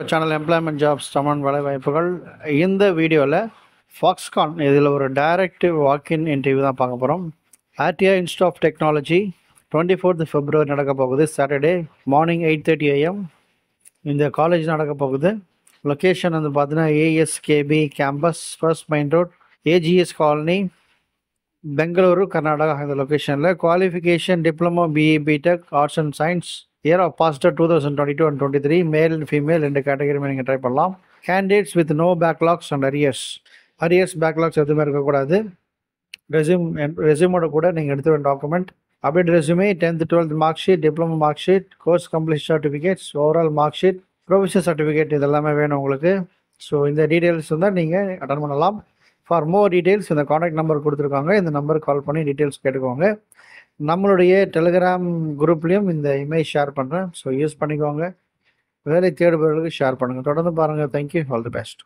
Channel employment jobs Tamil வேலை வாய்ப்புகள். இந்த வீடியோவில் ஃபாக்ஸ்கான் இதில் ஒரு டைரக்ட் வாக்கின் இன்டர்வியூ தான் பார்க்க போகிறோம். RTI institute of technology 24th February நடக்க போகுது. சாட்டர்டே மார்னிங் 8:30 AM இந்த காலேஜ் நடக்க போகுது. லொக்கேஷன் வந்து பார்த்தீங்கன்னா ASKB campus, first main road, AGS colony, Bengaluru, Karnataka. இந்த லொக்கேஷனில் qualification diploma, BE, BTech, arts and science. Year of passed 2022 and 23, male and female ரெண்டு கேட்டகரியுமே நீங்கள் ட்ரை பண்ணலாம். Candidates with no backlogs and arrears backlogs எதுவுமே இருக்கக்கூடாது. ரெஸ்யூமோட கூட நீங்கள் எடுத்து வேண்டிய document update resume, 10th 12th mark sheet, diploma mark sheet, course complete certificates, overall mark sheet, professional certificate, இதெல்லாமே வேணும் உங்களுக்கு. ஸோ இந்த டீட்டெயில்ஸ் தான் நீங்கள் அட்டன் பண்ணலாம். ஃபார் மோர் டீட்டெயில்ஸ் இந்த காண்டாக்ட் நம்பர் கொடுத்துருக்காங்க, இந்த நம்பருக்கு கால் பண்ணி டீட்டெயில்ஸ் கேட்டுக்கோங்க. நம்மளுடைய டெலிகிராம் குரூப்லேயும் இந்த இமேஜ் ஷேர் பண்ணுறேன், ஸோ யூஸ் பண்ணிக்கோங்க. வேலை தேடுபவர்களுக்கு ஷேர் பண்ணுங்கள். தொடர்ந்து பாருங்கள். தேங்க்யூ. All the best.